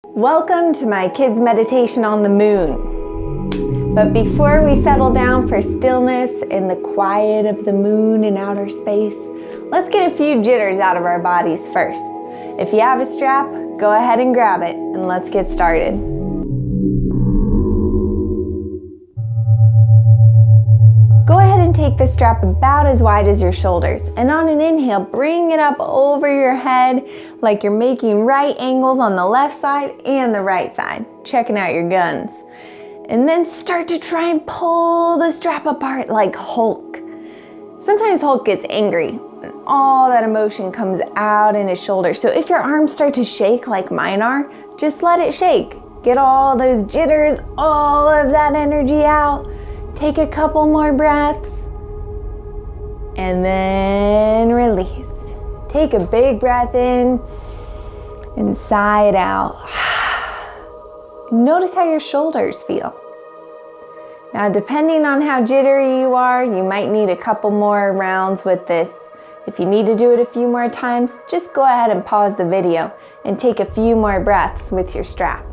Welcome to my kids' meditation on the moon. But before we settle down for stillness in the quiet of the moon in outer space, let's get a few jitters out of our bodies first. If you have a strap, go ahead and grab it, and let's get started. Go ahead and take the strap about as wide as your shoulders, and on an inhale, bring it up over your head like you're making right angles on the left side and the right side, checking out your guns. And then start to try and pull the strap apart like Hulk. Sometimes Hulk gets angry, and all that emotion comes out in his shoulders. So if your arms start to shake like mine are, just let it shake. Get all those jitters, all of that energy out. Take a couple more breaths and then release. Take a big breath in and sigh it out. Notice how your shoulders feel. Now, depending on how jittery you are, you might need a couple more rounds with this. If you need to do it a few more times, just go ahead and pause the video and take a few more breaths with your strap.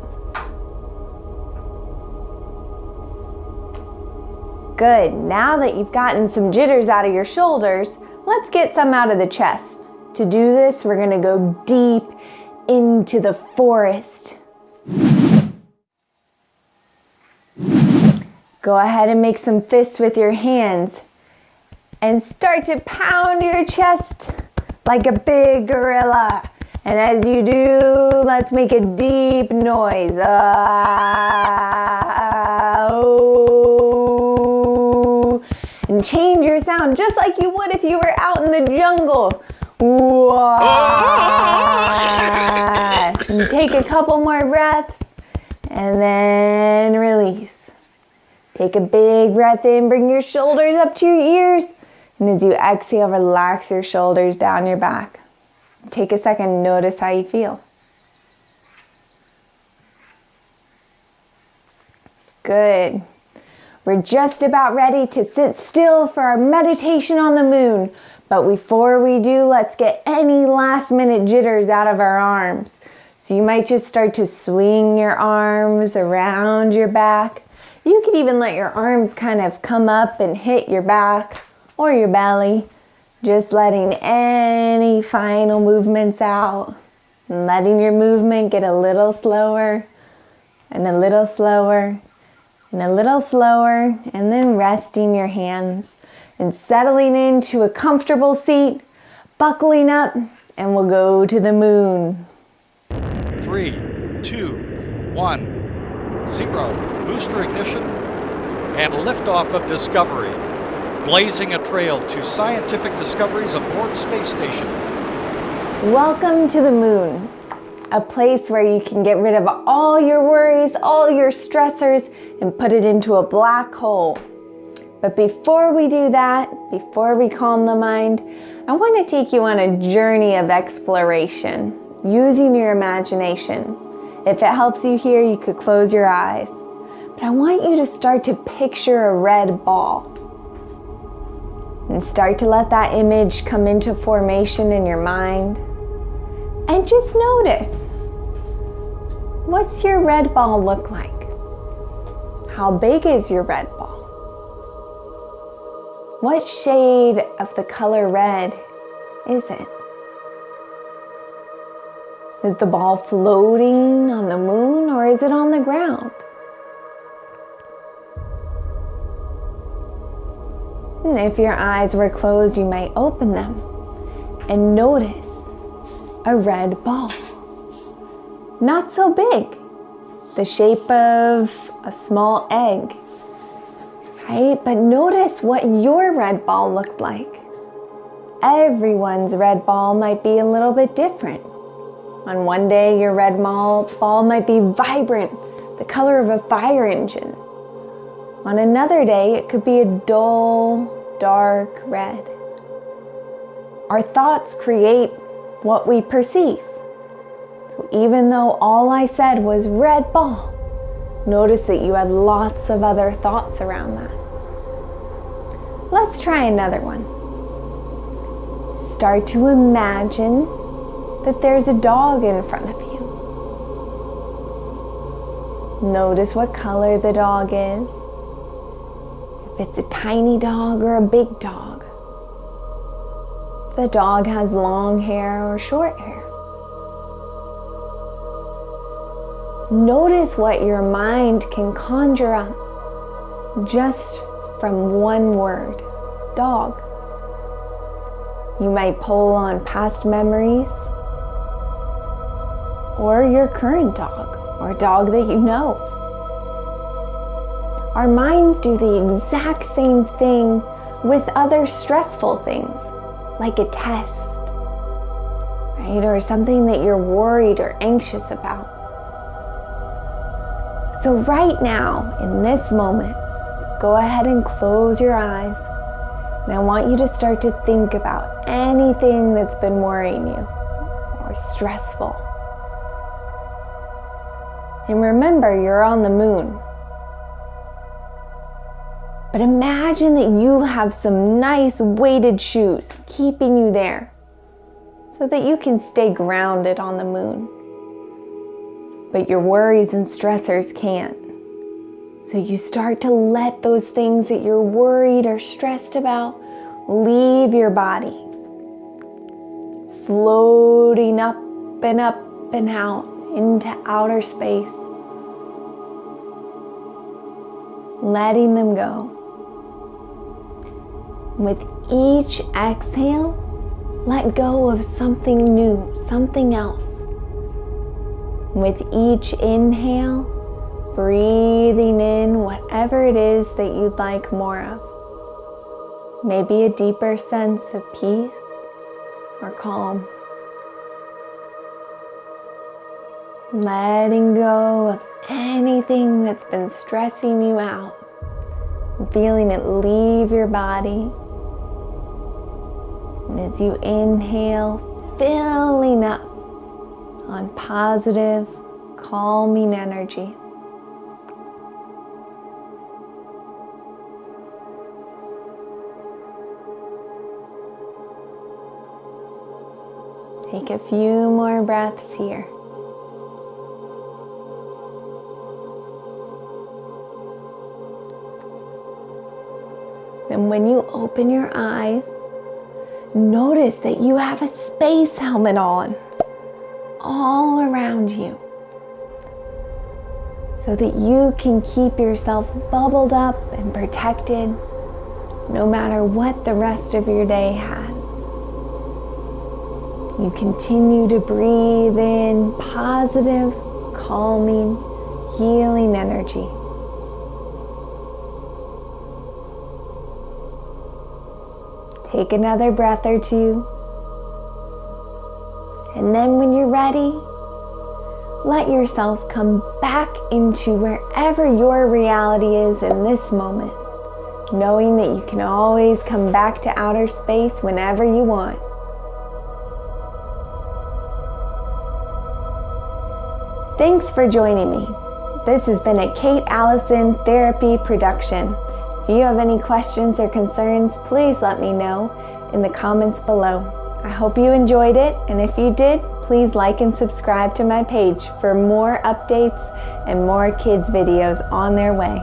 Good. Now that you've gotten some jitters out of your shoulders, let's get some out of the chest. To do this, we're going to go deep into the forest. Go ahead and make some fists with your hands and start to pound your chest like a big gorilla. And as you do, let's make a deep noise. And change your sound just like you would if you were out in the jungle. And take a couple more breaths and then release. Take a big breath in, bring your shoulders up to your ears. And as you exhale, relax your shoulders down your back. Take a second, notice how you feel. Good. We're just about ready to sit still for our meditation on the moon. But before we do, let's get any last minute jitters out of our arms. So you might just start to swing your arms around your back. You could even let your arms kind of come up and hit your back or your belly. Just letting any final movements out. And letting your movement get a little slower and a little slower. And a little slower, and then resting your hands and settling into a comfortable seat, buckling up, and we'll go to the moon. 3, 2, 1, 0. Booster ignition and liftoff of Discovery, blazing a trail to scientific discoveries aboard space station. Welcome to the moon. A place where you can get rid of all your worries, all your stressors, and put it into a black hole. But before we do that, before we calm the mind, I want to take you on a journey of exploration, using your imagination. If it helps you here, you could close your eyes. But I want you to start to picture a red ball. And start to let that image come into formation in your mind. And just notice, what's your red ball look like? How big is your red ball? What shade of the color red is it? Is the ball floating on the moon or is it on the ground? And if your eyes were closed, you might open them and notice a red ball. Not so big, the shape of a small egg, right? But notice what your red ball looked like. Everyone's red ball might be a little bit different. On one day, your red ball might be vibrant, the color of a fire engine. On another day, it could be a dull, dark red. Our thoughts create what we perceive. So even though all I said was red ball, notice that you had lots of other thoughts around that. Let's try another one. Start to imagine that there's a dog in front of you. Notice what color the dog is. If it's a tiny dog or a big dog. If the dog has long hair or short hair. Notice what your mind can conjure up just from one word, dog. You might pull on past memories or your current dog or a dog that you know. Our minds do the exact same thing with other stressful things, like a test, right? Or something that you're worried or anxious about. So right now, in this moment, go ahead and close your eyes. And I want you to start to think about anything that's been worrying you or stressful. And remember, you're on the moon. But imagine that you have some nice weighted shoes keeping you there so that you can stay grounded on the moon. But your worries and stressors can't. So you start to let those things that you're worried or stressed about leave your body, floating up and out into outer space, letting them go. With each exhale, let go of something new, something else. With each inhale, breathing in whatever it is that you'd like more of. Maybe a deeper sense of peace or calm. Letting go of anything that's been stressing you out. Feeling it leave your body. And as you inhale, filling up on positive, calming energy. Take a few more breaths here. And when you open your eyes, notice that you have a space helmet on all around you so that you can keep yourself bubbled up and protected no matter what the rest of your day has. You continue to breathe in positive, calming, healing energy. Take another breath or two. And then when you're ready, let yourself come back into wherever your reality is in this moment, knowing that you can always come back to outer space whenever you want. Thanks for joining me. This has been a Cait Allison therapy production. If you have any questions or concerns, please let me know in the comments below. I hope you enjoyed it, and if you did, please like and subscribe to my page for more updates and more kids videos on their way.